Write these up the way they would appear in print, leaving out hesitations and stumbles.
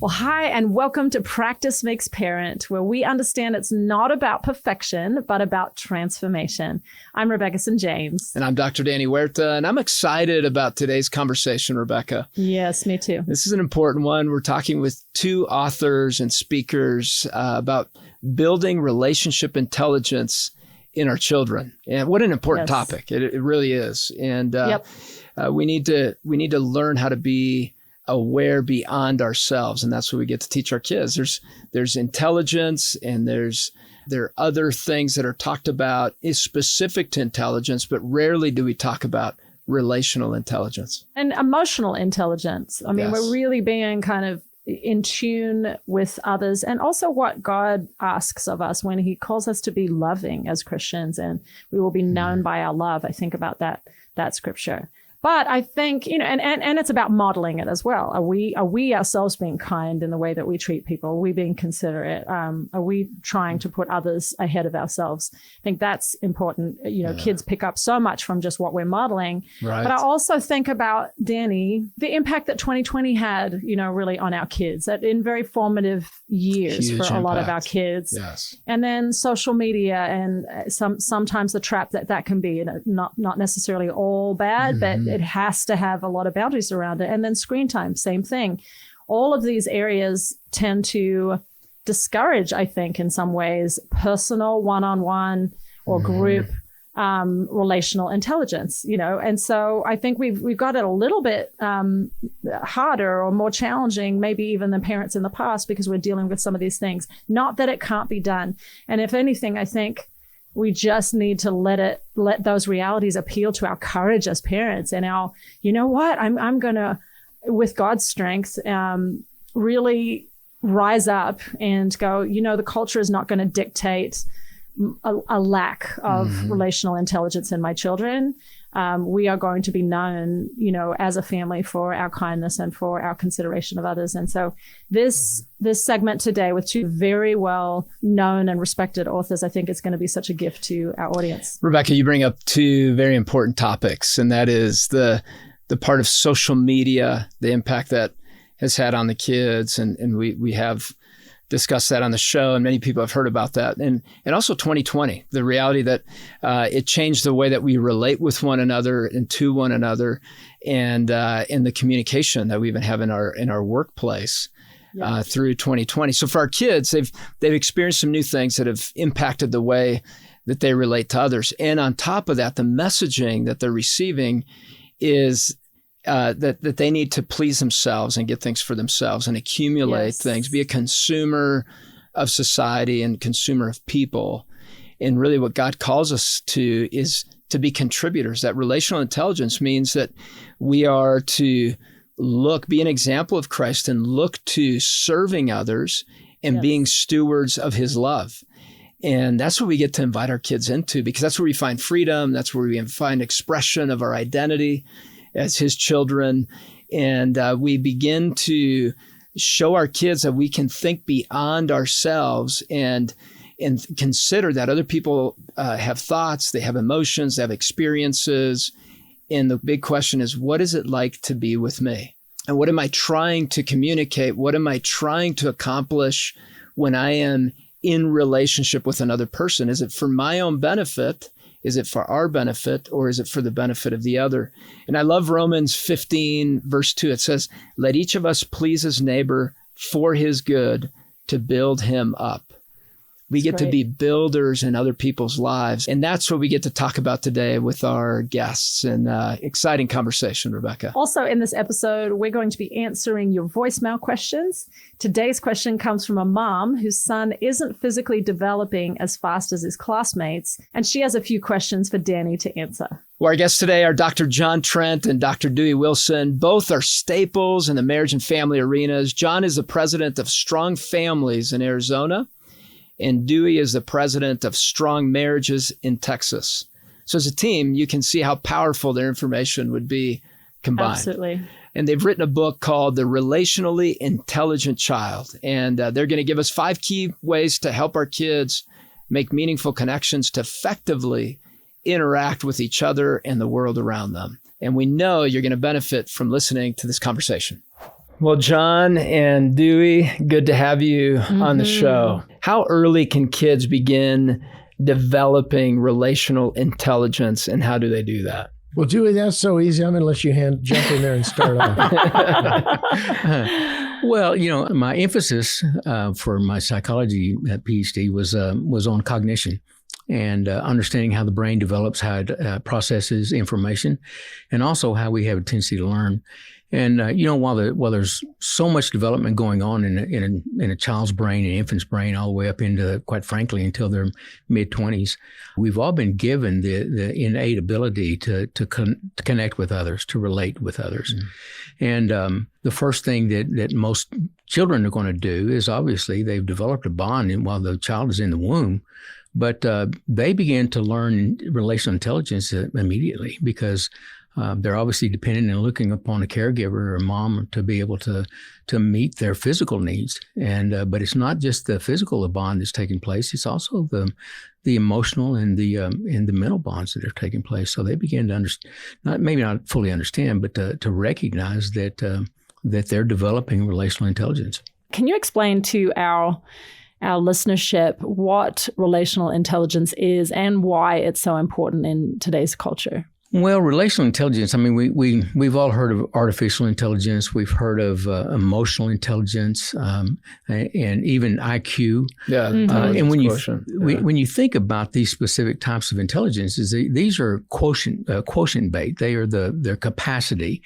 Well, hi, and welcome to Practice Makes Parent, where we understand it's not about perfection, but about transformation. I'm Rebecca St. James. And I'm Dr. Danny Huerta, and I'm excited about today's conversation, Rebecca. Yes, me too. This is an important one. We're talking with two authors and speakers about building relationship intelligence in our children. And what an important topic. It really is. And we need to learn how to be aware beyond ourselves. And that's what we get to teach our kids. There's intelligence, and there are other things that are talked about is specific to intelligence, but rarely do we talk about relational intelligence. And emotional intelligence. I mean, we're really being kind of in tune with others, and also what God asks of us when he calls us to be loving as Christians, and we will be known by our love. I think about that scripture. But I think, and it's about modeling it as well. Are we ourselves being kind in the way that we treat people? Are we being considerate? Are we trying to put others ahead of ourselves? I think that's important. Kids pick up so much from just what we're modeling. Right. But I also think about, Danny, the impact that 2020 had, really on our kids, that in very formative years for a lot of our kids. Yes. And then social media, and sometimes the trap that can be, not necessarily all bad, but it has to have a lot of boundaries around it. And then screen time, same thing. All of these areas tend to discourage, I think, in some ways, personal one-on-one or group relational intelligence, And so I think we've got it a little bit harder or more challenging, maybe even than parents in the past, because we're dealing with some of these things. Not that it can't be done. And if anything, I think we just need to let those realities appeal to our courage as parents, and our, I'm going to, with God's strength, really rise up and go, the culture is not going to dictate a lack of relational intelligence in my children. We are going to be known, as a family for our kindness and for our consideration of others. And so this segment today with two very well known and respected authors, I think is going to be such a gift to our audience. Rebecca, you bring up two very important topics, and that is the part of social media, the impact that has had on the kids. And we have discussed that on the show, and many people have heard about that. And also 2020, the reality that it changed the way that we relate with one another and to one another, and in the communication that we even have in our workplace through 2020. So for our kids, they've experienced some new things that have impacted the way that they relate to others. And on top of that, the messaging that they're receiving is that they need to please themselves and get things for themselves and accumulate things, be a consumer of society and consumer of people. And really what God calls us to is to be contributors. That relational intelligence means that we are to be an example of Christ and look to serving others and being stewards of his love. And that's what we get to invite our kids into, because that's where we find freedom. That's where we find expression of our identity as his children. And we begin to show our kids that we can think beyond ourselves and consider that other people have thoughts, they have emotions, they have experiences. And the big question is, what is it like to be with me? And what am I trying to communicate? What am I trying to accomplish when I am in relationship with another person? Is it for my own benefit? Is it for our benefit, or is it for the benefit of the other? And I love Romans 15, verse 2. It says, let each of us please his neighbor for his good, to build him up. We get to be builders in other people's lives. And that's what we get to talk about today with our guests. And exciting conversation, Rebecca. Also in this episode, we're going to be answering your voicemail questions. Today's question comes from a mom whose son isn't physically developing as fast as his classmates. And she has a few questions for Danny to answer. Well, our guests today are Dr. John Trent and Dr. Dewey Wilson. Both are staples in the marriage and family arenas. John is the president of Strong Families in Arizona, and Dewey is the president of Strong Marriages in Texas. So as a team, you can see how powerful their information would be combined. Absolutely. And they've written a book called The Relationally Intelligent Child. And they're going to give us 5 key ways to help our kids make meaningful connections to effectively interact with each other and the world around them. And we know you're going to benefit from listening to this conversation. Well, John and Dewey, good to have you on the show. How early can kids begin developing relational intelligence, and how do they do that? Well, Dewey, that's so easy. I'm going to let you jump in there and start off. Well, my emphasis for my psychology PhD was on cognition and understanding how the brain develops, how it processes information, and also how we have a tendency to learn. And while there's so much development going on in a child's brain, an infant's brain, all the way up into, quite frankly, until their mid-20s, we've all been given the innate ability to connect with others, to relate with others. And the first thing that most children are going to do is, obviously, they've developed a bond while the child is in the womb, but they begin to learn relational intelligence immediately, because they're obviously dependent and looking upon a caregiver or a mom to be able to meet their physical needs. And but it's not just the physical bond that's taking place; it's also the emotional and the mental bonds that are taking place. So they begin to understand, maybe not fully understand, but to recognize that they're developing relational intelligence. Can you explain to our listenership what relational intelligence is and why it's so important in today's culture? Well, relational intelligence, I mean, we've all heard of artificial intelligence. We've heard of emotional intelligence and even IQ. Yeah. And when you think about these specific types of intelligences, these are quotient based. They are their capacity.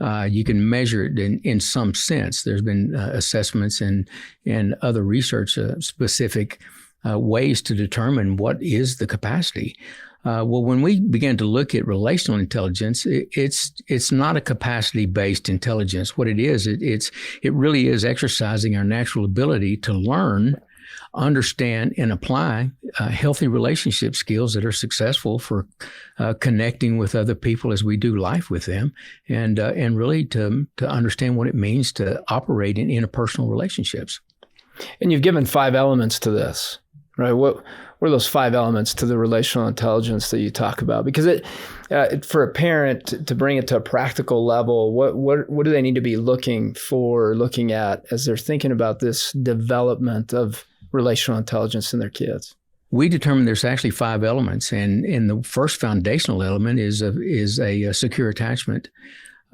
You can measure it in some sense. There's been assessments and other research specific ways to determine what is the capacity. Well, when we began to look at relational intelligence, it's not a capacity-based intelligence. What it is, it really is exercising our natural ability to learn, understand, and apply healthy relationship skills that are successful for connecting with other people as we do life with them, and really to understand what it means to operate in interpersonal relationships. And you've given 5 elements to this, right? What are those 5 elements to the relational intelligence that you talk about? Because for a parent to bring it to a practical level, what do they need to be looking at as they're thinking about this development of relational intelligence in their kids? We determined there's actually 5 elements, and the first foundational element is a secure attachment.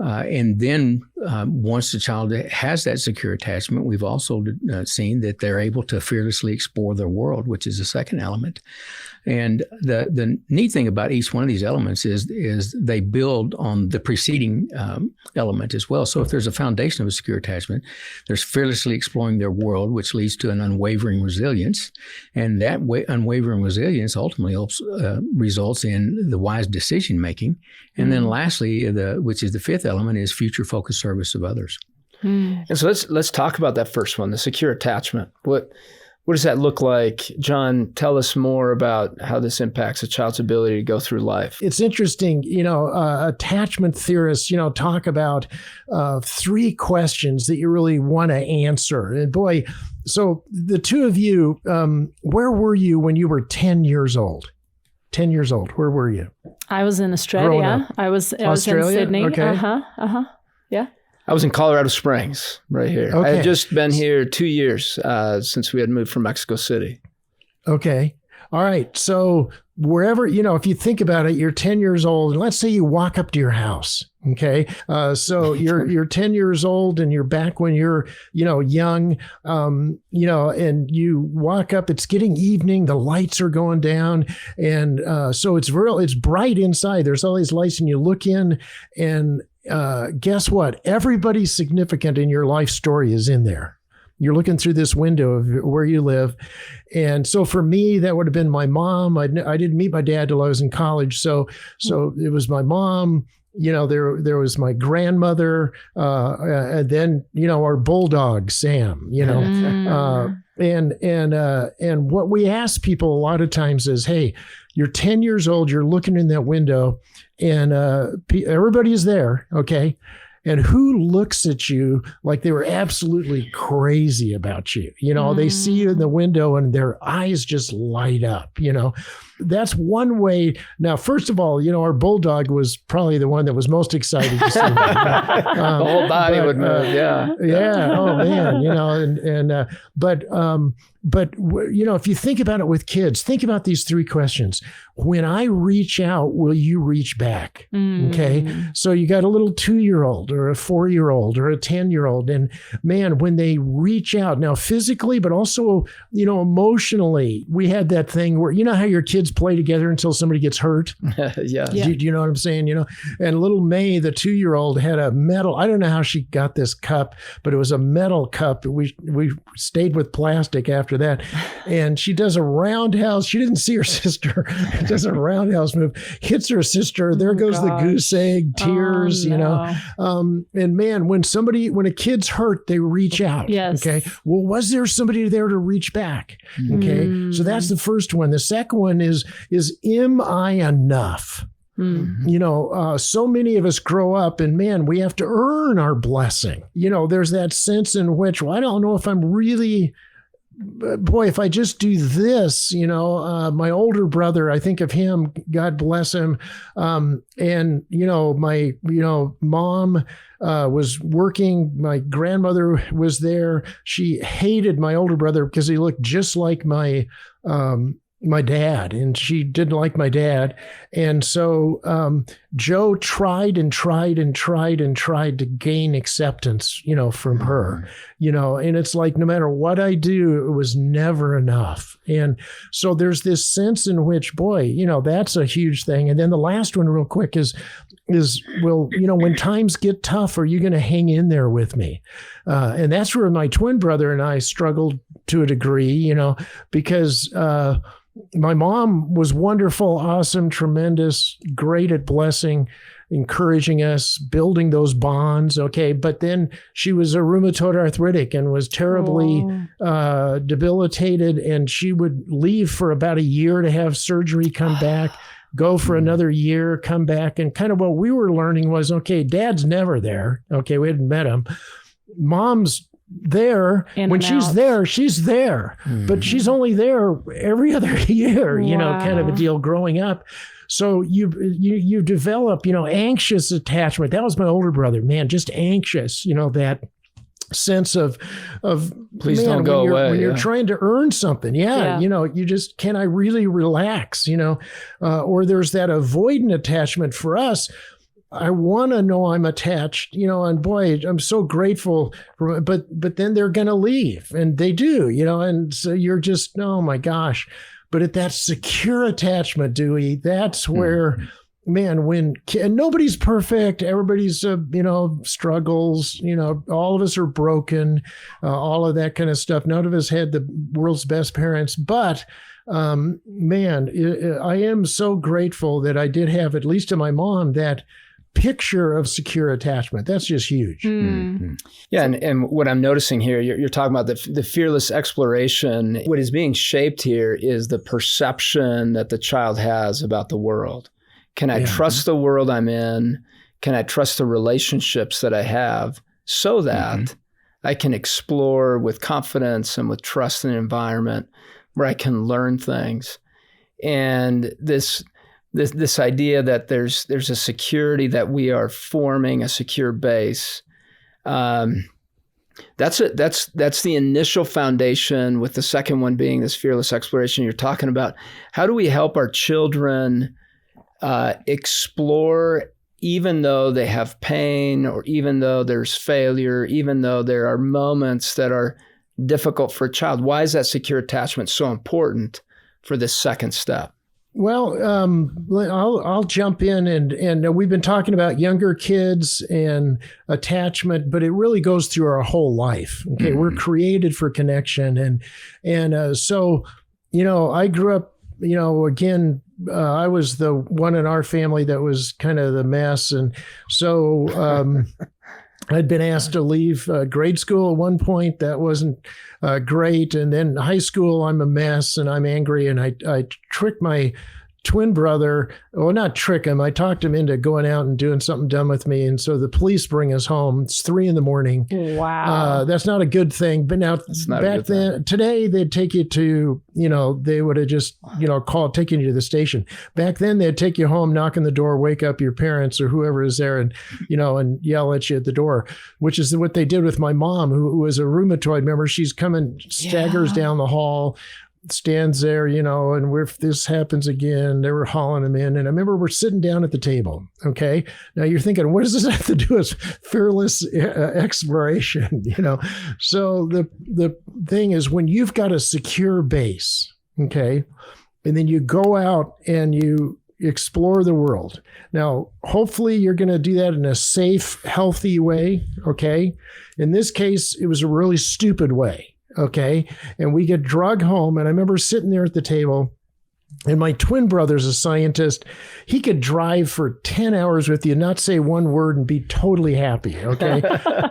And then once the child has that secure attachment, we've also seen that they're able to fearlessly explore their world, which is the second element. And the neat thing about each one of these elements is they build on the preceding element as well. So if there's a foundation of a secure attachment, there's fearlessly exploring their world, which leads to an unwavering resilience. And that unwavering resilience ultimately results in the wise decision making. And then lastly, which is the 5th element, is future focused service of others. And so let's talk about that first one, the secure attachment. What does that look like? John, tell us more about how this impacts a child's ability to go through life. It's interesting, attachment theorists, talk about 3 questions that you really want to answer. And boy, so the two of you, where were you when you were 10 years old? 10 years old, where were you? I was in Australia. I was in Sydney. Okay. Yeah. I was in Colorado Springs, right here. Okay. I had just been here 2 years since we had moved from Mexico City. Okay. All right. So wherever, if you think about it, you're 10 years old, and let's say you walk up to your house. Okay. So you're 10 years old and you're back when you're, young, and you walk up, it's getting evening, the lights are going down. And so it's bright inside. There's all these lights, and you look in, and guess what? Everybody significant in your life story is in there. You're looking through this window of where you live. And so for me, that would have been my mom. I didn't meet my dad till I was in college. So it was my mom. There was my grandmother, and then, our bulldog, Sam, and what we ask people a lot of times is, hey, you're 10 years old, you're looking in that window, and everybody is there, okay? And who looks at you like they were absolutely crazy about you? They see you in the window and their eyes just light up, that's one way. Now, first of all, our bulldog was probably the one that was most excited to see me. The whole body would move. Yeah. Yeah. Oh man. But if you think about it with kids, think about these three questions. When I reach out, will you reach back? Okay. So you got a little 2-year-old or a 4-year-old or a 10-year-old. And man, when they reach out now physically, but also, emotionally, we had that thing where, how your kids play together until somebody gets hurt. Yeah. Do you know what I'm saying? And little May, the 2-year-old, had a metal, I don't know how she got this cup, but it was a metal cup. We stayed with plastic after that. And she does a roundhouse. She didn't see her sister. Does a roundhouse move, hits her sister. There goes the goose egg, tears, and man, when a kid's hurt, they reach out. Yes. Okay. Well, was there somebody there to reach back? Okay. So that's the first one. The second one is am I enough? So many of us grow up and man, we have to earn our blessing. There's that sense in which, well, I don't know if I'm really, boy, if I just do this, my older brother, I think of him, God bless him. And my, mom was working. My grandmother was there. She hated my older brother because he looked just like my dad, and she didn't like my dad. And so Joe tried and tried and tried and tried to gain acceptance, from her, and it's like, no matter what I do, it was never enough. And so there's this sense in which, boy, that's a huge thing. And then the last one real quick is, well, when times get tough, are you going to hang in there with me? And that's where my twin brother and I struggled to a degree, because, my mom was wonderful, awesome, tremendous, great at blessing, encouraging us, building those bonds. Okay. But then she was a rheumatoid arthritic and was terribly debilitated. And she would leave for about a year to have surgery, come back, go for another year, come back. And kind of what we were learning was, okay, Dad's never there. Okay. We hadn't met him. Mom's there. When she's there, she's there, but she's only there every other year, kind of a deal growing up. So you develop, anxious attachment. That was my older brother, man, just anxious, that sense of please don't go away. When you're trying to earn something. You just, can I really relax, or there's that avoidant attachment for us. I want to know I'm attached, and boy, I'm so grateful for, but then they're going to leave, and they do, and so you're just, oh my gosh. But at that secure attachment, Dewey, that's where, man, and nobody's perfect. Everybody's, struggles, all of us are broken, all of that kind of stuff. None of us had the world's best parents, but man, I am so grateful that I did have, at least to my mom, that picture of secure attachment. That's just huge. Yeah. And what I'm noticing here, you're talking about the fearless exploration. What is being shaped here is the perception that the child has about the world. Can I trust the world I'm in? Can I trust the relationships that I have so that I can explore with confidence and with trust in an environment where I can learn things? And this idea that there's a security, that we are forming a secure base. That's the initial foundation, with the second one being this fearless exploration you're talking about. How do we help our children explore, even though they have pain, or even though there's failure, even though there are moments that are difficult for a child? Why is that secure attachment so important for this second step? Well, I'll jump in, and we've been talking about younger kids and attachment, but it really goes through our whole life. Okay, we're created for connection, and so I grew up. Again, I was the one in our family that was kind of the mess, and so I'd been asked to leave grade school at one point. That wasn't great. And then high school, I'm a mess and I'm angry. And I tricked my twin brother, well, not trick him. I talked him into going out and doing something dumb with me. And so the police bring us home. It's 3 a.m. Wow. That's not a good thing. But now back then, today they'd take you to, they would have just, taken you to the station. Back then they'd take you home, knock on the door, wake up your parents or whoever is there and, and yell at you at the door, which is what they did with my mom, who was a rheumatoid. Remember, she's coming, staggers down the hall, stands there, and if this happens again, they were hauling him in. And I remember we're sitting down at the table. Okay. Now you're thinking, what does this have to do with fearless exploration? So the thing is, when you've got a secure base, okay, and then you go out and you explore the world. Now, hopefully you're going to do that in a safe, healthy way. Okay. In this case, it was a really stupid way. Okay. And we get drugged home. And I remember sitting there at the table, and my twin brother's a scientist. He could drive for 10 hours with you, not say one word, and be totally happy. Okay.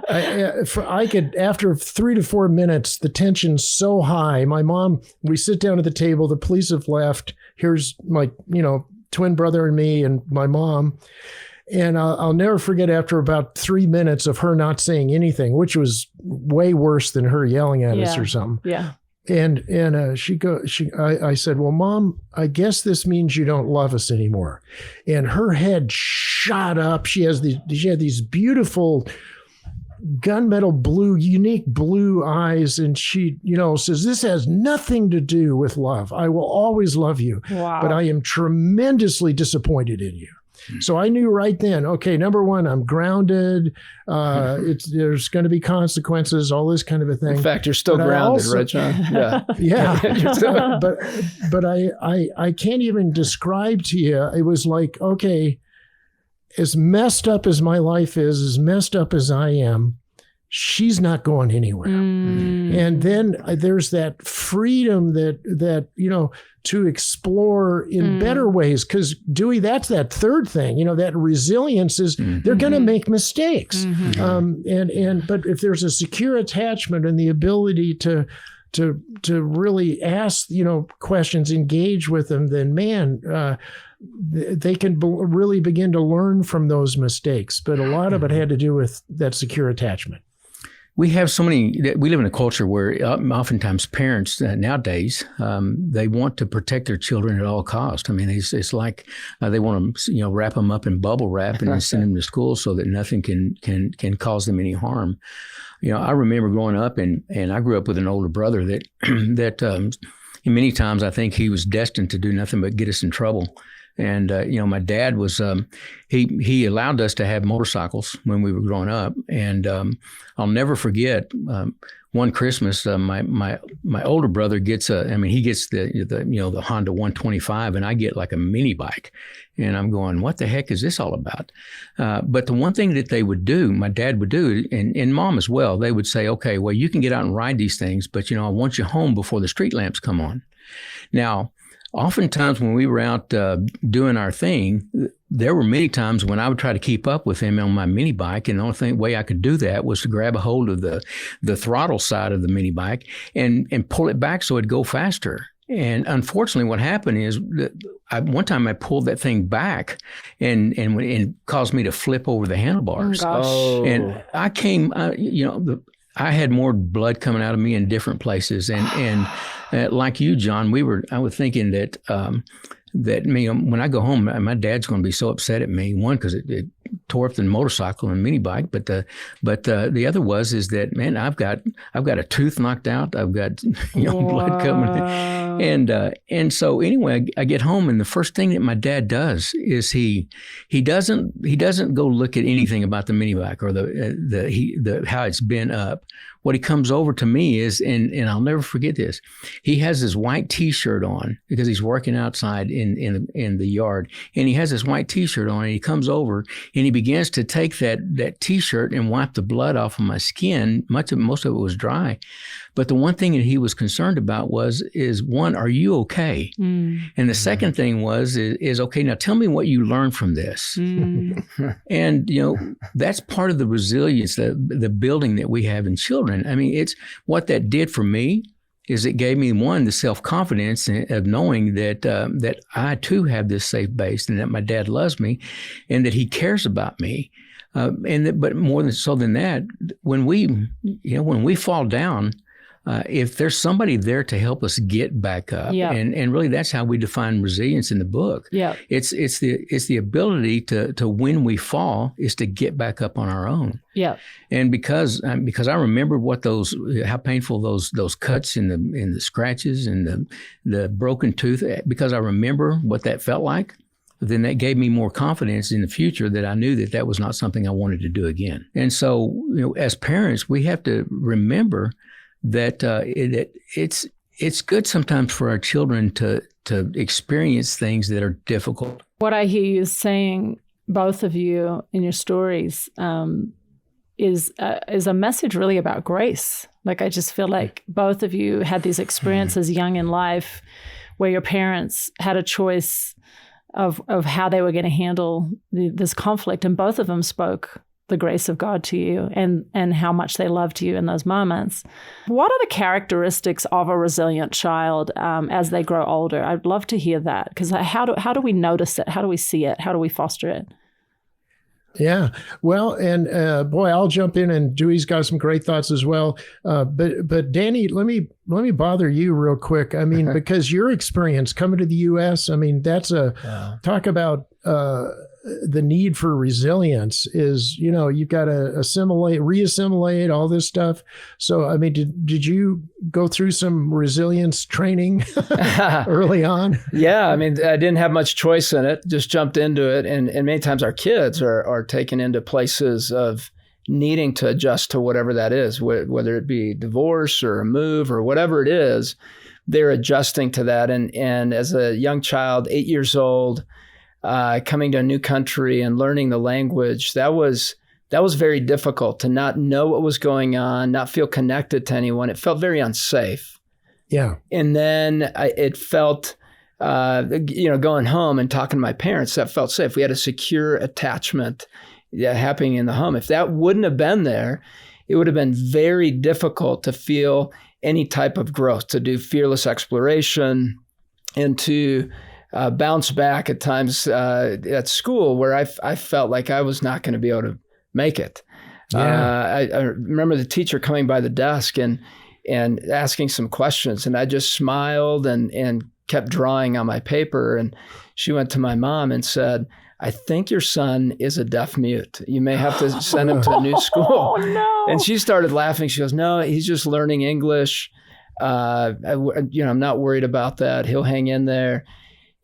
I could, after 3 to 4 minutes, the tension's so high. My mom, we sit down at the table, the police have left. Here's my, twin brother and me and my mom. And I'll never forget, after about 3 minutes of her not saying anything, which was way worse than her yelling at us or something. Yeah. And I said, well, Mom, I guess this means you don't love us anymore. And her head shot up. She had these beautiful gunmetal blue, unique blue eyes. And she, says, this has nothing to do with love. I will always love you. Wow. But I am tremendously disappointed in you. So I knew right then, okay, number one, I'm grounded. There's going to be consequences, all this kind of a thing. In fact, you're still grounded, right, John? Yeah. Yeah. But I can't even describe to you. It was like, okay, as messed up as my life is, as messed up as I am, she's not going anywhere. And then there's that freedom that to explore in better ways. Because Dewey, that's that third thing, that resilience is they're going to make mistakes. But if there's a secure attachment and the ability to really ask, questions, engage with them, then they can really begin to learn from those mistakes. But a lot of it had to do with that secure attachment. We have we live in a culture where oftentimes parents nowadays, they want to protect their children at all costs. I mean, it's like they want to, wrap them up in bubble wrap and then send them to school so that nothing can cause them any harm. I remember growing up and I grew up with an older brother that many times I think he was destined to do nothing but get us in trouble. And, my dad was, he allowed us to have motorcycles when we were growing up. And I'll never forget one Christmas, my older brother gets the Honda 125, and I get like a mini bike. And I'm going, what the heck is this all about? But the one thing that they would do, my dad would do, and mom as well, they would say, okay, well, you can get out and ride these things, but, I want you home before the street lamps come on. Now, oftentimes when we were out doing our thing, there were many times when I would try to keep up with him on my mini bike, and the only way I could do that was to grab a hold of the throttle side of the mini bike and pull it back so it'd go faster. And unfortunately, what happened is that one time I pulled that thing back and caused me to flip over the handlebars. Oh, gosh. And I came, I had more blood coming out of me in different places, and like you, John, I was thinking that when I go home, my dad's going to be so upset at me. One, because it tore up the motorcycle and mini bike, but the other is that, man, I've got a tooth knocked out. I've got blood coming, and so anyway, I get home, and the first thing that my dad does is he doesn't go look at anything about the mini bike or the how it's been up. What he comes over to me is, and I'll never forget this, he has his white T-shirt on because he's working outside in the yard, and he has his white T-shirt on, and he comes over and he begins to take that T-shirt and wipe the blood off of my skin. Most of it was dry, but the one thing that he was concerned about is one, are you okay? And the second thing is okay, now tell me what you learned from this. And that's part of the resilience, the building that we have in children. I mean, it's what that did for me is it gave me, one, the self-confidence of knowing that that I too have this safe base, and that my dad loves me, and that he cares about me. But more than so than that, when we fall down, if there's somebody there to help us get back up, and really that's how we define resilience in the book. Yeah, it's the ability to when we fall is to get back up on our own. Yeah, and because I remember how painful those cuts in the scratches and the broken tooth, because I remember what that felt like. Then that gave me more confidence in the future that I knew that was not something I wanted to do again. And so, as parents, we have to remember that it's good sometimes for our children to experience things that are difficult. What I hear you saying, both of you in your stories, is a message really about grace. Like, I just feel like both of you had these experiences young in life where your parents had a choice of how they were going to handle this conflict, and both of them spoke the grace of God to you and how much they loved you in those moments. What are the characteristics of a resilient child as they grow older? I'd love to hear that, because how do we notice it? How do we see it? How do we foster it? Yeah. Well, and boy, I'll jump in, and Dewey's got some great thoughts as well. But Danny, let me bother you real quick. I mean, because your experience coming to the U.S., I mean, that's talk about the need for resilience is, you've got to reassimilate all this stuff. So, I mean, did you go through some resilience training early on? Yeah. I mean, I didn't have much choice in it, just jumped into it. And many times our kids are taken into places of needing to adjust to whatever that is, whether it be divorce or a move or whatever it is, they're adjusting to that. And as a young child, 8 years old, coming to a new country and learning the language, that was very difficult, to not know what was going on, not feel connected to anyone. It felt very unsafe. Yeah. And then it felt, going home and talking to my parents, that felt safe. We had a secure attachment happening in the home. If that wouldn't have been there, it would have been very difficult to feel any type of growth, to do fearless exploration, and to bounce back at times at school where I felt like I was not going to be able to make it. Yeah. I remember the teacher coming by the desk and asking some questions, and I just smiled and kept drawing on my paper. And she went to my mom and said, "I think your son is a deaf mute. You may have to send him to a new school." Oh, no. And she started laughing. She goes, "No, he's just learning English. I'm not worried about that. He'll hang in there."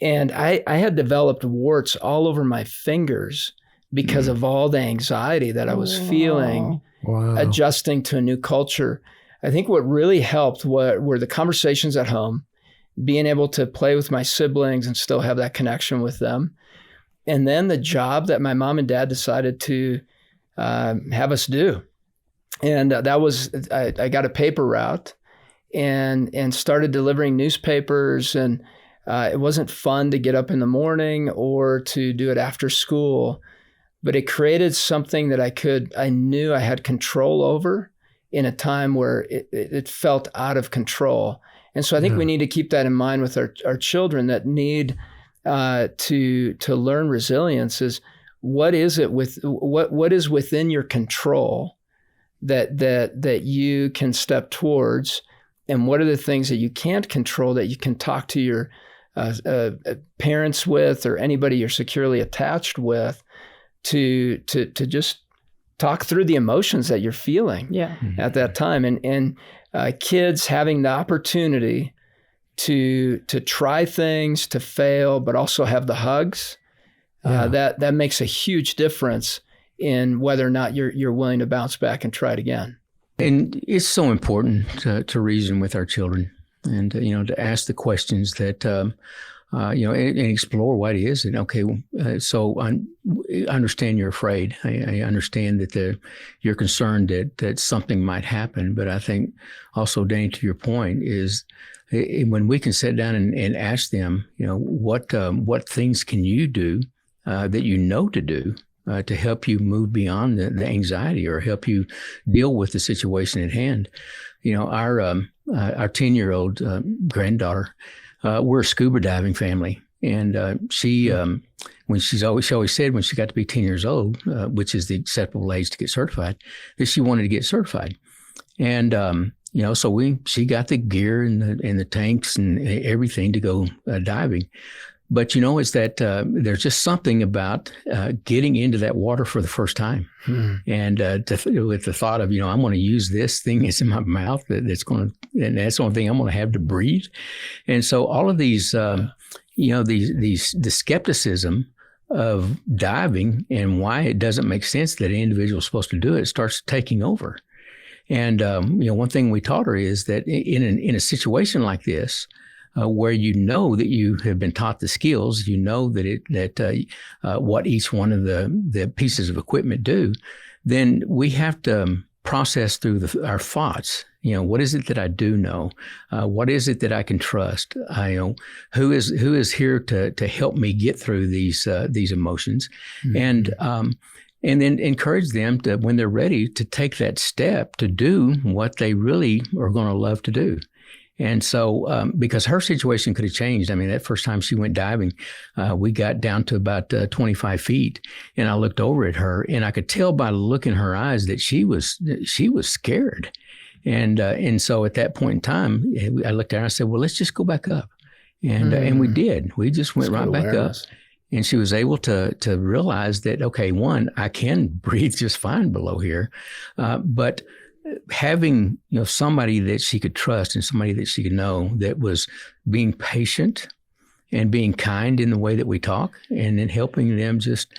And I had developed warts all over my fingers because of all the anxiety that I was feeling adjusting to a new culture. I think what really helped were the conversations at home, being able to play with my siblings and still have that connection with them. And then the job that my mom and dad decided to have us do. And that was, I got a paper route and started delivering newspapers. And it wasn't fun to get up in the morning or to do it after school, but it created something that I knew I had control over in a time where it felt out of control. And so I think we need to keep that in mind with our children that need to learn resilience. Is what is it with what is within your control that you can step towards, and what are the things that you can't control that you can talk to your parents with, or anybody you're securely attached with, to just talk through the emotions that you're feeling at that time. And kids having the opportunity to try things, to fail, but also have the hugs, that makes a huge difference in whether or not you're willing to bounce back and try it again. And it's so important to reason with our children, and to ask the questions that and explore what is it. Okay, so I understand you're afraid. I understand that you're concerned that something might happen. But I think also, Danny, to your point, is when we can sit down and ask them, what things can you do that you know to do to help you move beyond the anxiety or help you deal with the situation at hand. Our 10-year-old granddaughter, we're a scuba diving family. And she always said when she got to be 10 years old, which is the acceptable age to get certified, that she wanted to get certified. And, so she got the gear and the tanks and everything to go diving. But it's that there's just something about getting into that water for the first time, and with the thought of I'm going to use this thing that's in my mouth and that's the only thing I'm going to have to breathe, and so all of these the skepticism of diving and why it doesn't make sense that an individual is supposed to do it starts taking over, and one thing we taught her is that in a situation like this. Where that you have been taught the skills, that what each one of the pieces of equipment do, then we have to process through our thoughts. What is it that I do know? What is it that I can trust? Who is here to help me get through these emotions, and then encourage them to, when they're ready, to take that step to do what they really are going to love to do. And so, because her situation could have changed. I mean, that first time she went diving, we got down to about 25 feet, and I looked over at her, and I could tell by the look in her eyes that she was scared. And so at that point in time, I looked at her and I said, "Well, let's just go back up," and we did. We just went right back up, and she was able to realize that, okay, one, I can breathe just fine below here, but having somebody that she could trust and somebody that she could know that was being patient and being kind in the way that we talk, and then helping them just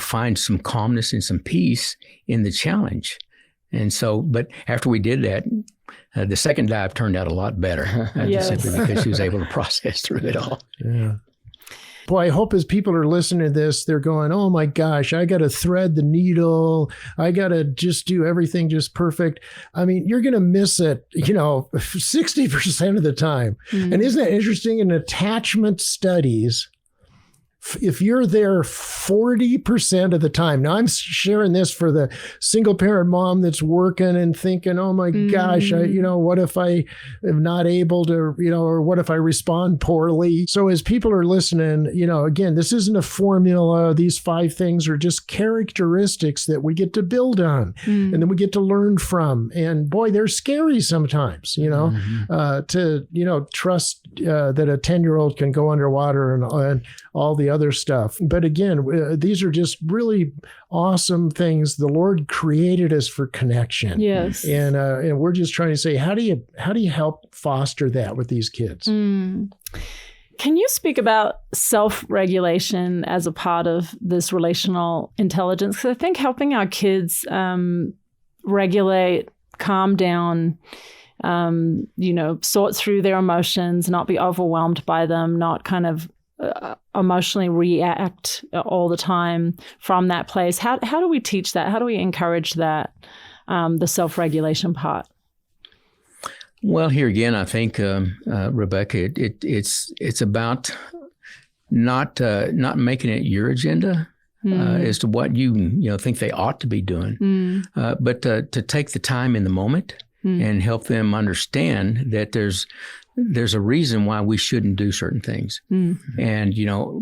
find some calmness and some peace in the challenge. And so, but after we did that, the second dive turned out a lot better, just simply because she was able to process through it all. Yeah. Boy, I hope as people are listening to this, they're going, oh my gosh, I got to thread the needle. I got to just do everything just perfect. I mean, you're going to miss it, 60% of the time. And isn't that interesting? In attachment studies, if you're there 40% of the time, now I'm sharing this for the single parent mom that's working and thinking, oh my gosh, what if I am not able to, or what if I respond poorly? So as people are listening, again, this isn't a formula. These 5 things are just characteristics that we get to build on and then we get to learn from. And boy, they're scary sometimes, to, trust that a 10-year-old can go underwater and all the other stuff. But again, these are just really awesome things. The Lord created us for connection. Yes. And we're just trying to say, how do you help foster that with these kids? Can you speak about self-regulation as a part of this relational intelligence? Because I think helping our kids regulate, calm down, sort through their emotions, not be overwhelmed by them, not kind of emotionally react all the time from that place. How do we teach that? How do we encourage that, the self-regulation part? Well, here again, I think, Rebecca, it's about not making it your agenda as to what you think they ought to be doing, but to take the time in the moment and help them understand that there's a reason why we shouldn't do certain things. And,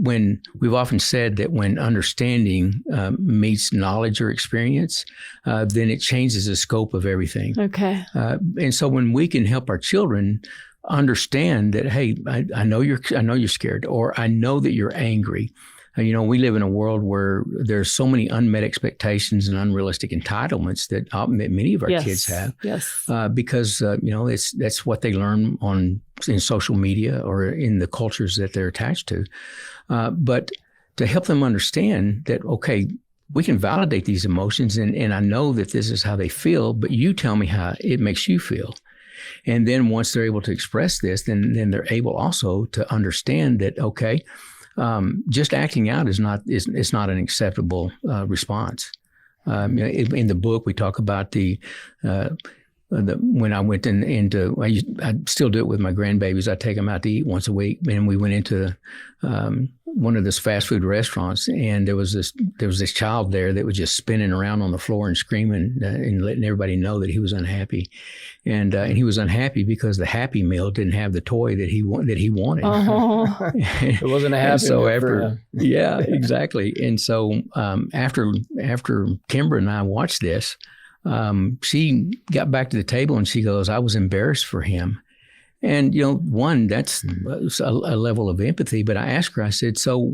when we've often said that when understanding meets knowledge or experience, then it changes the scope of everything. Okay. And so when we can help our children understand that, hey, I know you're scared, or I know that you're angry. We live in a world where there's so many unmet expectations and unrealistic entitlements that many of our kids have. Yes. Because that's what they learn in social media or in the cultures that they're attached to. But to help them understand that, okay, we can validate these emotions, and I know that this is how they feel, but you tell me how it makes you feel. And then once they're able to express this, then they're able also to understand that, okay, just acting out is not an acceptable response. In the book, we talk about the when I went into, I still do it with my grandbabies. I take them out to eat once a week, and we went into one of those fast food restaurants, and there was this child there that was just spinning around on the floor and screaming and letting everybody know that he was unhappy, and he was unhappy because the Happy Meal didn't have the toy that he wanted. Uh-huh. It wasn't a Happy so Meal after, for him. yeah, exactly. And so after Kimber and I watched this. She got back to the table and she goes, I was embarrassed for him. And, one, that's a level of empathy. But I asked her, I said, so,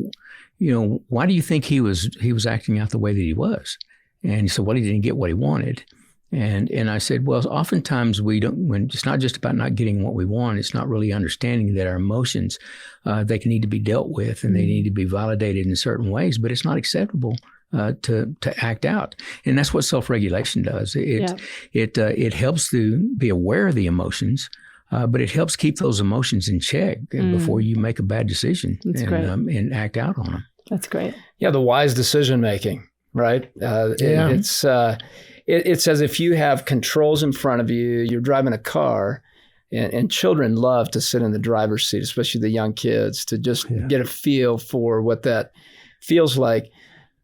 why do you think he was acting out the way that he was? And he said, well, he didn't get what he wanted. And I said, well, oftentimes when it's not just about not getting what we want, it's not really understanding that our emotions, they can need to be dealt with and they need to be validated in certain ways, but it's not acceptable to act out. And that's what self-regulation does. It helps to be aware of the emotions, but it helps keep those emotions in check before you make a bad decision and act out on them. That's great. Yeah, the wise decision making, right? It's as if you have controls in front of you, you're driving a car, and children love to sit in the driver's seat, especially the young kids, to just get a feel for what that feels like.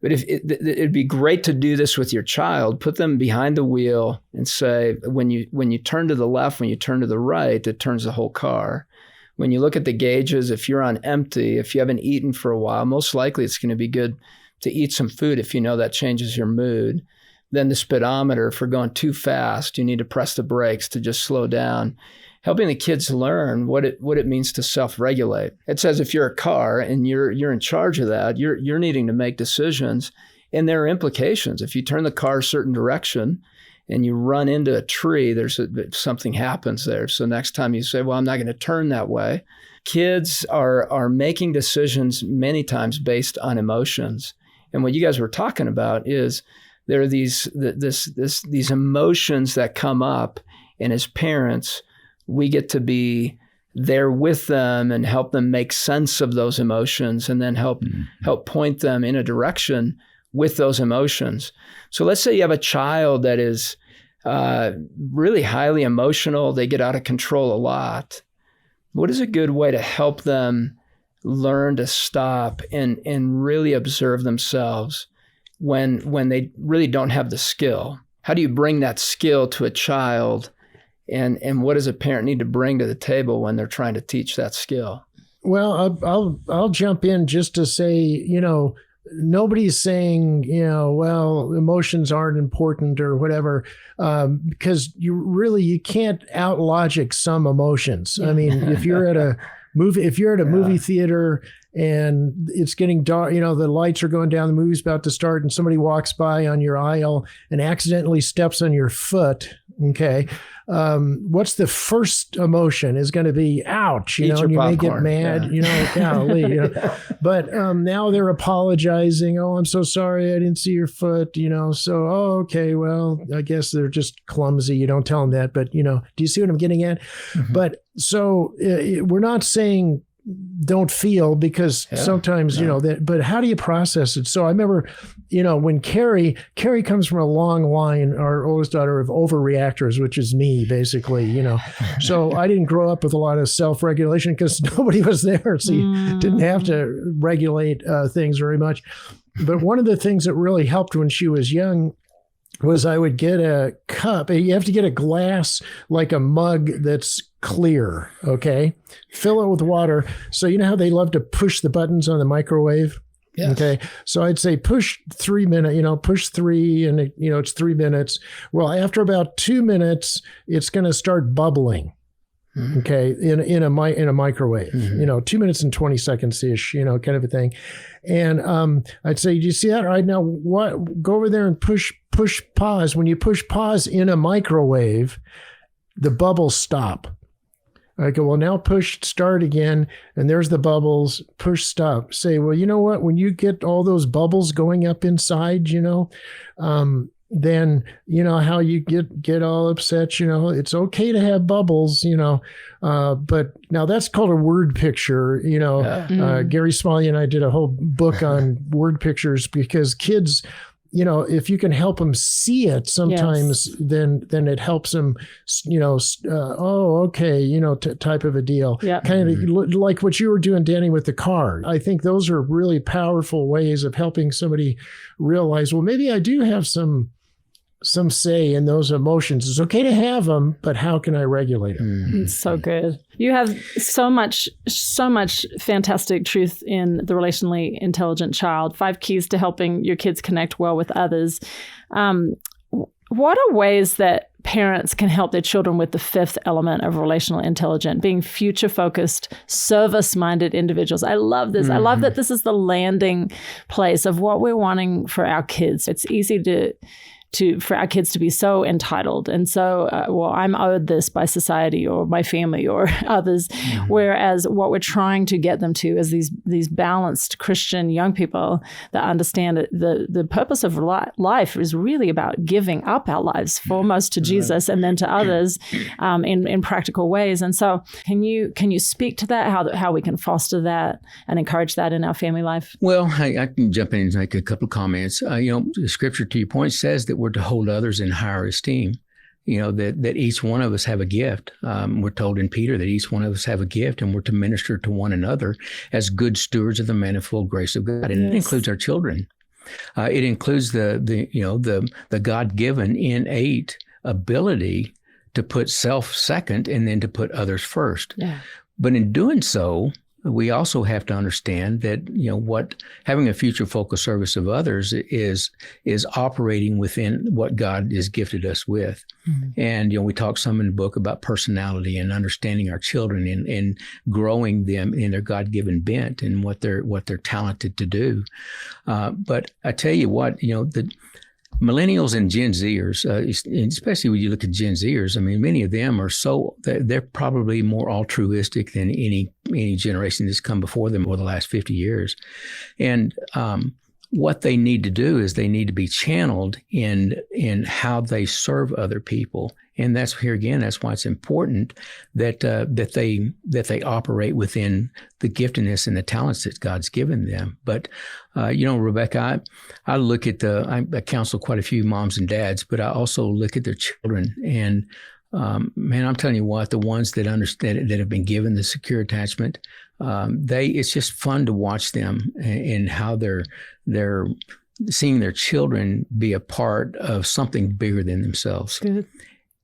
But it'd be great to do this with your child, put them behind the wheel and say, when you turn to the left, when you turn to the right, it turns the whole car. When you look at the gauges, if you're on empty, if you haven't eaten for a while, most likely it's going to be good to eat some food if you know that changes your mood. Then the speedometer, if we're going too fast, you need to press the brakes to just slow down. Helping the kids learn what it means to self-regulate. It says if you're a car and you're in charge of that, you're needing to make decisions, and there are implications. If you turn the car a certain direction and you run into a tree, something happens there. So next time you say, well, I'm not going to turn that way. Kids are making decisions many times based on emotions. And what you guys were talking about is there are these emotions that come up, and as parents, we get to be there with them and help them make sense of those emotions, and then help point them in a direction with those emotions. So let's say you have a child that is really highly emotional. They get out of control a lot. What is a good way to help them learn to stop and really observe themselves when they really don't have the skill? How do you bring that skill to a child? And what does a parent need to bring to the table when they're trying to teach that skill? Well, I'll jump in just to say, nobody's saying, well, emotions aren't important or whatever, because you can't out logic some emotions. I mean, if you're at a movie theater and it's getting dark, the lights are going down, the movie's about to start, and somebody walks by on your aisle and accidentally steps on your foot. Okay. What's the first emotion is going to be, ouch, and you may get mad, golly, but now they're apologizing. Oh, I'm so sorry. I didn't see your foot, so, okay, well, I guess they're just clumsy. You don't tell them that, but do you see what I'm getting at? Mm-hmm. But so we're not saying don't feel, because sometimes, but how do you process it? So I remember, when Carrie comes from a long line, our oldest daughter, of overreactors, which is me, basically, so I didn't grow up with a lot of self-regulation because nobody was there. So you didn't have to regulate things very much. But one of the things that really helped when she was young was I would get a cup. You have to get a glass, like a mug that's clear, okay? Fill it with water. So you know how they love to push the buttons on the microwave? Yes. Okay. So I'd say push 3 minutes, push 3 and it's 3 minutes. Well, after about 2 minutes, it's going to start bubbling. Mm-hmm. Okay. In a microwave, 2 minutes and 20 seconds ish, kind of a thing. And I'd say, do you see that? All right, now go over there and push pause. When you push pause in a microwave, the bubbles stop. I go, well, now push start again, and there's the bubbles, push stop. Say, well, you know what? When you get all those bubbles going up inside, then how you get all upset, it's okay to have bubbles, but now that's called a word picture. Gary Smalley and I did a whole book on word pictures, because kids, if you can help them see it sometimes, then it helps them, type of a deal. Yeah. Kind of like what you were doing, Danny, with the car. I think those are really powerful ways of helping somebody realize, well, maybe I do have some say in those emotions. It's okay to have them, but how can I regulate them? It's so good. You have so much fantastic truth in the Relationally Intelligent Child, 5 keys to helping your kids connect well with others. What are ways that parents can help their children with the 5th element of relational intelligence, being future-focused, service-minded individuals? I love this. I love that this is the landing place of what we're wanting for our kids. It's easy for our kids to be so entitled and so, I'm owed this by society or my family or others. Whereas what we're trying to get them to is these balanced Christian young people that understand that the purpose of life is really about giving up our lives foremost to Jesus and then to others in practical ways. And so can you speak to that, how we can foster that and encourage that in our family life? Well, I can jump in and make a couple of comments. The scripture, to your point, says that we're to hold others in higher esteem, that each one of us have a gift. We're told in Peter that each one of us have a gift, and we're to minister to one another as good stewards of the manifold grace of God. And it includes our children. It includes the God-given innate ability to put self second and then to put others first. Yeah. But in doing so, we also have to understand that, what having a future focused service of others is operating within what God has gifted us with. And, we talk some in the book about personality and understanding our children and growing them in their God-given bent and what they're talented to do. But I tell you what, the Millennials and Gen Zers, especially when you look at Gen Zers, many of them are they're probably more altruistic than any generation that's come before them over the last 50 years. And what they need to do is they need to be channeled in how they serve other people. And that's why it's important that they operate within the giftedness and the talents that God's given them. But Rebecca, I look at I counsel quite a few moms and dads, but I also look at their children. And man, I'm telling you what, the ones that understand that have been given the secure attachment, it's just fun to watch them and how they're seeing their children be a part of something bigger than themselves. Good.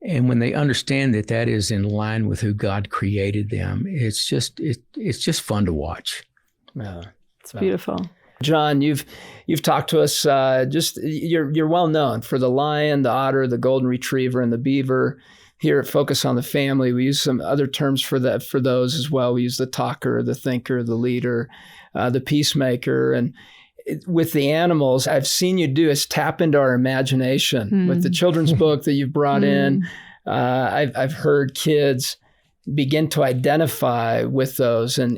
And when they understand that is in line with who God created them, it's just fun to watch. It's beautiful. John, you've talked to us. You're well known for the lion, the otter, the golden retriever, and the beaver. Here at Focus on the Family, we use some other terms for those as well. We use the talker, the thinker, the leader, the peacemaker, and with the animals, I've seen you do is tap into our imagination with the children's book that you've brought in. I've heard kids begin to identify with those and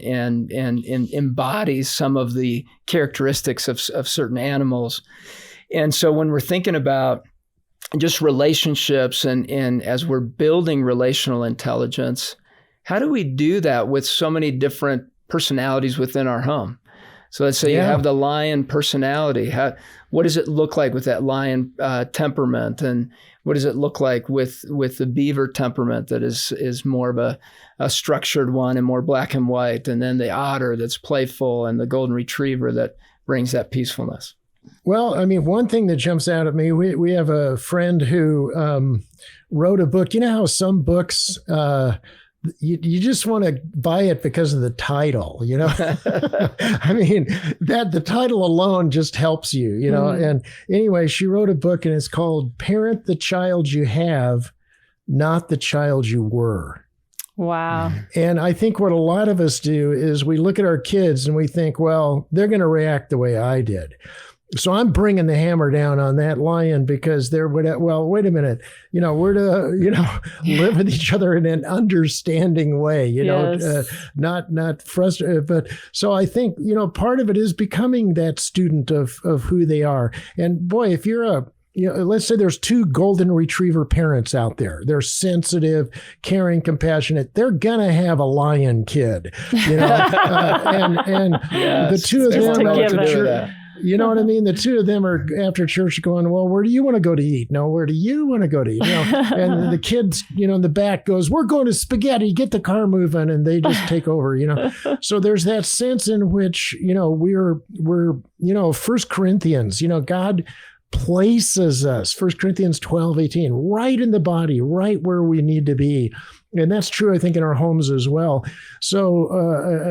embody some of the characteristics of certain animals. And so when we're thinking about just relationships and as we're building relational intelligence, how do we do that with so many different personalities within our home? So let's say you have the lion personality. What does it look like with that lion temperament? And what does it look like with the beaver temperament that is more of a structured one and more black and white? And then the otter that's playful and the golden retriever that brings that peacefulness. Well, one thing that jumps out at me, we have a friend who wrote a book. You know how some books, you just want to buy it because of the title, that the title alone just helps you, And anyway, she wrote a book and it's called Parent the Child You Have, Not the Child You Were. Wow. And I think what a lot of us do is we look at our kids and we think, well, they're going to react the way I did. So I'm bringing the hammer down on that lion because wait a minute, we're to, live with each other in an understanding way, not frustrated. But so I think, part of it is becoming that student of who they are. And boy, if you're let's say there's 2 golden retriever parents out there. They're sensitive, caring, compassionate. They're gonna have a lion kid, and the two of them. You know what I mean? The two of them are after church going, well, where do you want to go to eat? No, where do you want to go to eat? And the kids, in the back goes, we're going to spaghetti, get the car moving. And they just take over, So there's that sense in which, we're 1 Corinthians, God places us, 1 Corinthians 12:18, right in the body, right where we need to be. And that's true, I think, in our homes as well. So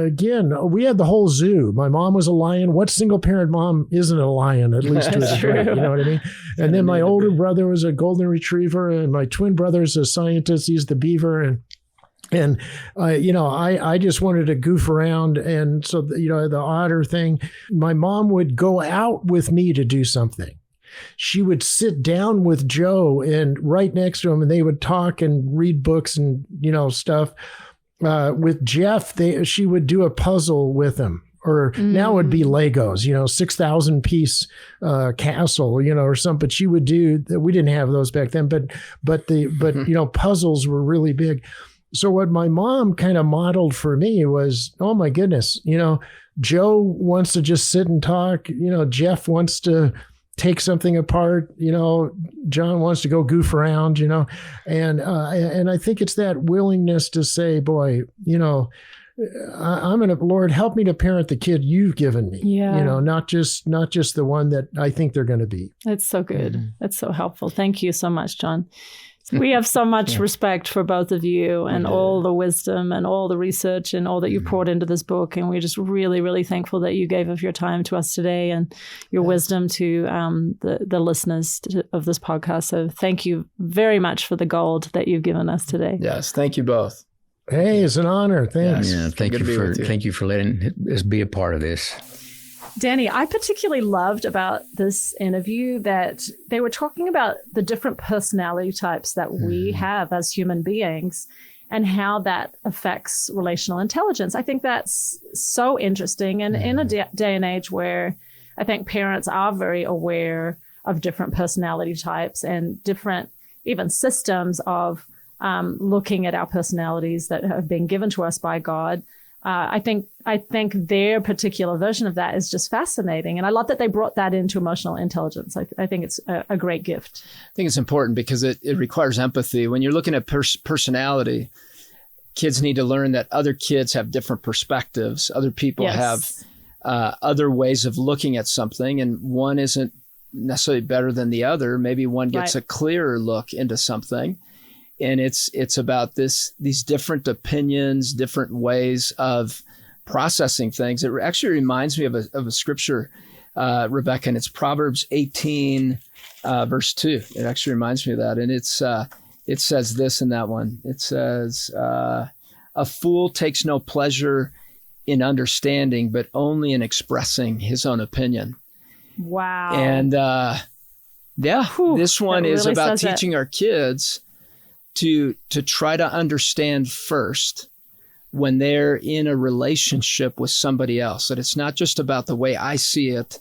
again, we had the whole zoo. My mom was a lion. What single parent mom isn't a lion, at least to a degree? You know what I mean? And then my older brother was a golden retriever, and my twin brother's a scientist. He's the beaver. And I just wanted to goof around. And so, the otter thing, my mom would go out with me to do something. She would sit down with Joe and right next to him, and they would talk and read books and, stuff. With Jeff, she would do a puzzle with him. Or now it would be Legos, 6,000 piece castle, or something. But she would do, we didn't have those back then, but puzzles were really big. So what my mom kind of modeled for me was, oh my goodness, Joe wants to just sit and talk. Jeff wants to take something apart. John wants to go goof around. And I think it's that willingness to say, boy, I'm gonna, Lord, help me to parent the kid you've given me. Yeah. Not just the one that I think they're going to be. That's so good. That's so helpful. Thank you so much, John. We have so much respect for both of you and all the wisdom and all the research and all that you poured into this book. And we're just really, really thankful that you gave of your time to us today and your wisdom to the listeners of this podcast. So thank you very much for the gold that you've given us today. Yes. Thank you both. Hey, it's an honor. Thanks. Yeah, thank you for letting us be a part of this. Danny, I particularly loved about this interview that they were talking about the different personality types that we have as human beings and how that affects relational intelligence. I think that's so interesting. And in a day and age where I think parents are very aware of different personality types and different even systems of looking at our personalities that have been given to us by God, I think their particular version of that is just fascinating. And I love that they brought that into emotional intelligence. I think it's a great gift. I think it's important because it requires empathy. When you're looking at personality, kids need to learn that other kids have different perspectives. Other people have other ways of looking at something, and one isn't necessarily better than the other. Maybe one gets a clearer look into something. And it's about these different opinions, different ways of processing things. It actually reminds me of a scripture, Rebecca, and it's Proverbs 18, verse 2. It actually reminds me of that. And it says this in that one. It says, a fool takes no pleasure in understanding, but only in expressing his own opinion. Wow. And this one is really about teaching our kids to try to understand first when they're in a relationship with somebody else, that it's not just about the way I see it.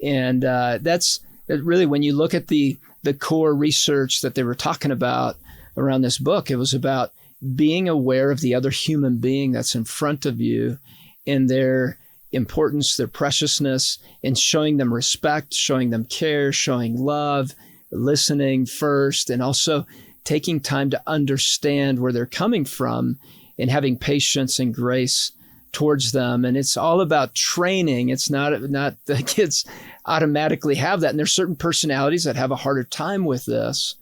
And that's really, when you look at the core research that they were talking about around this book, it was about being aware of the other human being that's in front of you and their importance, their preciousness, and showing them respect, showing them care, showing love, listening first, and also taking time to understand where they're coming from and having patience and grace towards them. And it's all about training. It's not the kids automatically have that. And there's certain personalities that have a harder time with this,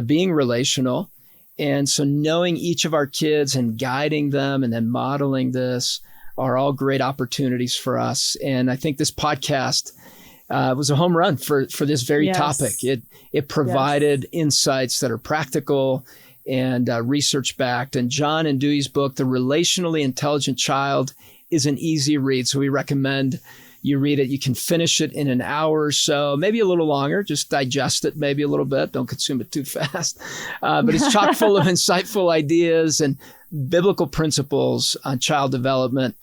being relational. And so knowing each of our kids and guiding them and then modeling this are all great opportunities for us. And I think this podcast was a home run for this very topic. It provided insights that are practical and research-backed. And John and Dewey's book, The Relationally Intelligent Child, is an easy read. So we recommend you read it. You can finish it in an hour or so, maybe a little longer. Just digest it maybe a little bit. Don't consume it too fast. But it's chock full of insightful ideas and biblical principles on child development.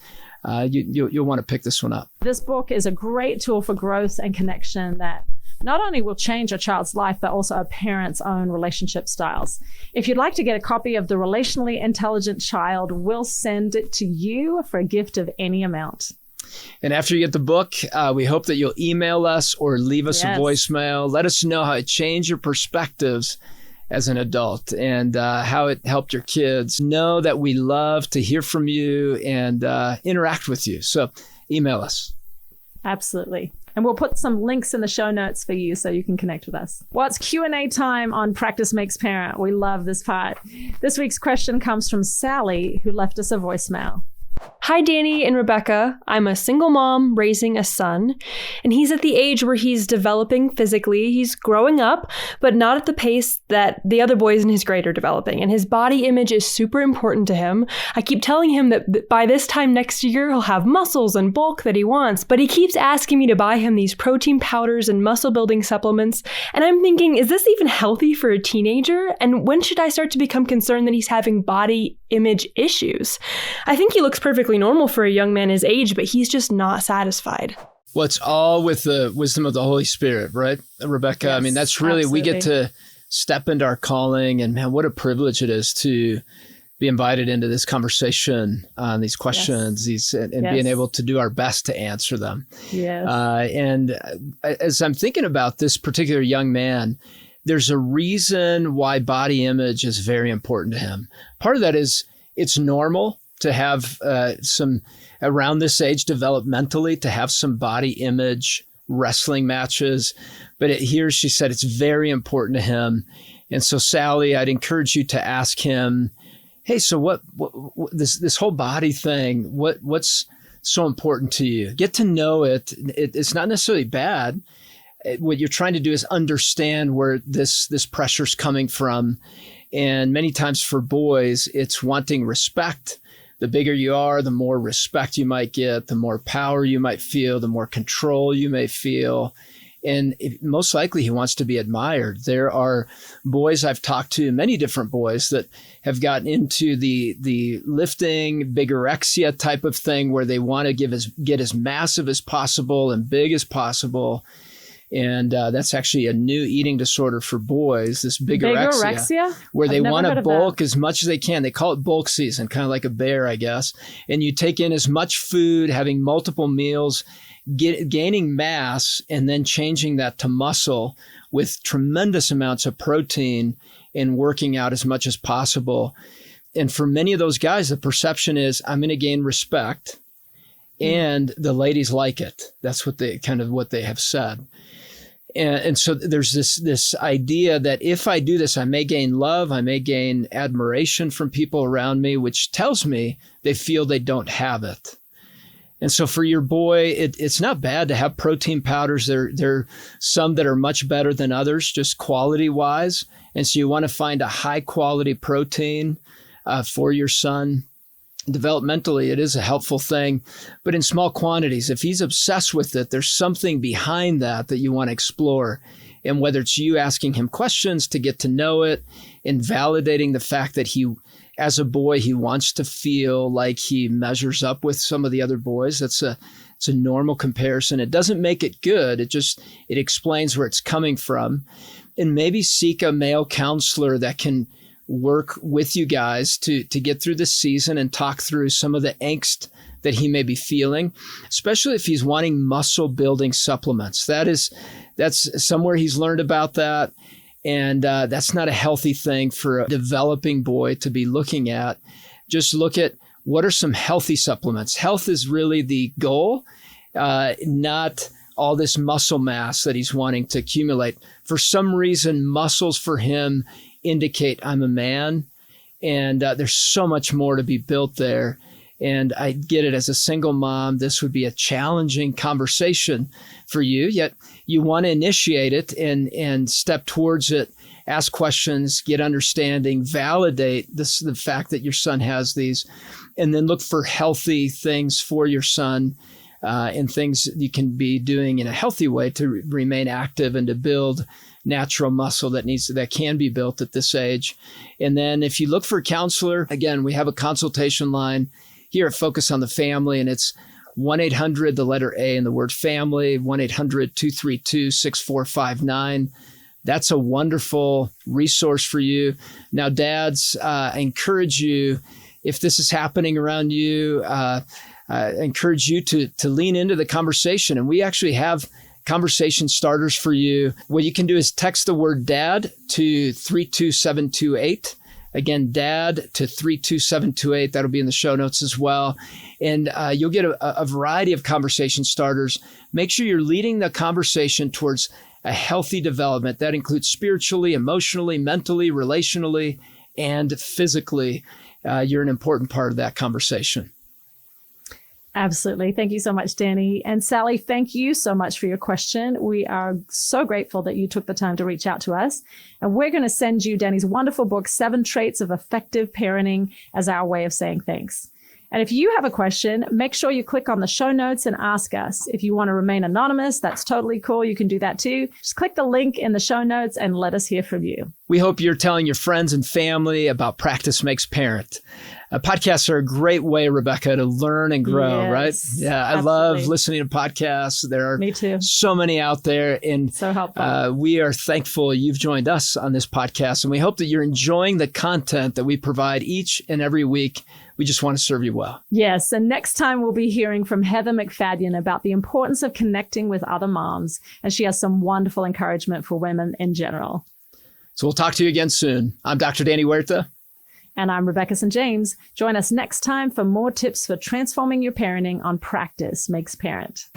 You'll want to pick this one up. This book is a great tool for growth and connection that not only will change a child's life, but also a parent's own relationship styles. If you'd like to get a copy of The Relationally Intelligent Child, we'll send it to you for a gift of any amount. And after you get the book, we hope that you'll email us or leave us a voicemail. Let us know how it changed your perspectives as an adult and how it helped your kids. Know that we love to hear from you and interact with you. So email us. Absolutely. And we'll put some links in the show notes for you so you can connect with us. Well, it's Q&A time on Practice Makes Parent. We love this part. This week's question comes from Sally, who left us a voicemail. Hi, Danny and Rebecca. I'm a single mom raising a son, and he's at the age where he's developing physically. He's growing up, but not at the pace that the other boys in his grade are developing, and his body image is super important to him. I keep telling him that by this time next year, he'll have muscles and bulk that he wants, but he keeps asking me to buy him these protein powders and muscle-building supplements, and I'm thinking, is this even healthy for a teenager? And when should I start to become concerned that he's having body image issues? I think he looks perfectly normal for a young man his age, but he's just not satisfied. Well, it's all with the wisdom of the Holy Spirit, right, Rebecca? Yes, I mean, that's really, absolutely. we get to step into our calling, and man, what a privilege it is to be invited into this conversation on these questions, and being able to do our best to answer them. Yes. And as I'm thinking about this particular young man, there's a reason why body image is very important to him. Part of that is it's normal to have some, around this age developmentally, to have some body image wrestling matches. But here she said it's very important to him. And so, Sally, I'd encourage you to ask him, hey, so what this whole body thing, what's so important to you? Get to know it. It's not necessarily bad. What you're trying to do is understand where this pressure's coming from. And many times for boys, it's wanting respect. The bigger you are, the more respect you might get, the more power you might feel, the more control you may feel. And most likely he wants to be admired. There are boys I've talked to, many different boys, that have gotten into the lifting, bigorexia type of thing where they want to get as massive as possible and big as possible. And that's actually a new eating disorder for boys, this bigorexia, where they want to bulk as much as they can. They call it bulk season, kind of like a bear, I guess. And you take in as much food, having multiple meals, gaining mass, and then changing that to muscle with tremendous amounts of protein and working out as much as possible. And for many of those guys, the perception is, I'm going to gain respect, and the ladies like it. That's what they have said. And so there's this idea that if I do this, I may gain love, I may gain admiration from people around me, which tells me they feel they don't have it. And so for your boy, it's not bad to have protein powders. There are some that are much better than others, just quality-wise. And so you want to find a high-quality protein for your son. Developmentally, it is a helpful thing, but in small quantities. If he's obsessed with it, there's something behind that you want to explore. And whether it's you asking him questions to get to know it and validating the fact that he, as a boy, he wants to feel like he measures up with some of the other boys. It's a normal comparison. It doesn't make it good. It explains where it's coming from. And maybe seek a male counselor that can work with you guys to get through this season and talk through some of the angst that he may be feeling, especially if he's wanting muscle building supplements. That's somewhere he's learned about that. And that's not a healthy thing for a developing boy to be looking at. Just look at what are some healthy supplements. Health is really the goal, not all this muscle mass that he's wanting to accumulate. For some reason, muscles for him indicate I'm a man, and there's so much more to be built there. And I get it, as a single mom, this would be a challenging conversation for you, yet you want to initiate it and step towards it, ask questions, get understanding, validate the fact that your son has these, and then look for healthy things for your son and things you can be doing in a healthy way to remain active and to build natural muscle that can be built at this age. And then if you look for a counselor, again, we have a consultation line here at Focus on the Family, and it's 1-800, the letter A and the word family, 1-800-232-6459. That's a wonderful resource for you. Now, dads, I encourage you, if this is happening around you, I encourage you to lean into the conversation. And we actually have conversation starters for you. What you can do is text the word dad to 32728. Again, dad to 32728. That'll be in the show notes as well. And you'll get a variety of conversation starters. Make sure you're leading the conversation towards a healthy development. That includes spiritually, emotionally, mentally, relationally, and physically. You're an important part of that conversation. Absolutely. Thank you so much, Danny. And Sally, thank you so much for your question. We are so grateful that you took the time to reach out to us. And we're going to send you Danny's wonderful book, 7 Traits of Effective Parenting, as our way of saying thanks. And if you have a question, make sure you click on the show notes and ask us. If you want to remain anonymous, that's totally cool. You can do that too. Just click the link in the show notes and let us hear from you. We hope you're telling your friends and family about Practice Makes Parent. Podcasts are a great way, Rebecca, to learn and grow, right? Yeah, I love listening to podcasts. There are Me too. So many out there. And so helpful. We are thankful you've joined us on this podcast. And we hope that you're enjoying the content that we provide each and every week. We just want to serve you well. Yes. And next time we'll be hearing from Heather McFadden about the importance of connecting with other moms. And she has some wonderful encouragement for women in general. So we'll talk to you again soon. I'm Dr. Danny Huerta. And I'm Rebecca St. James. Join us next time for more tips for transforming your parenting on Practice Makes Parent.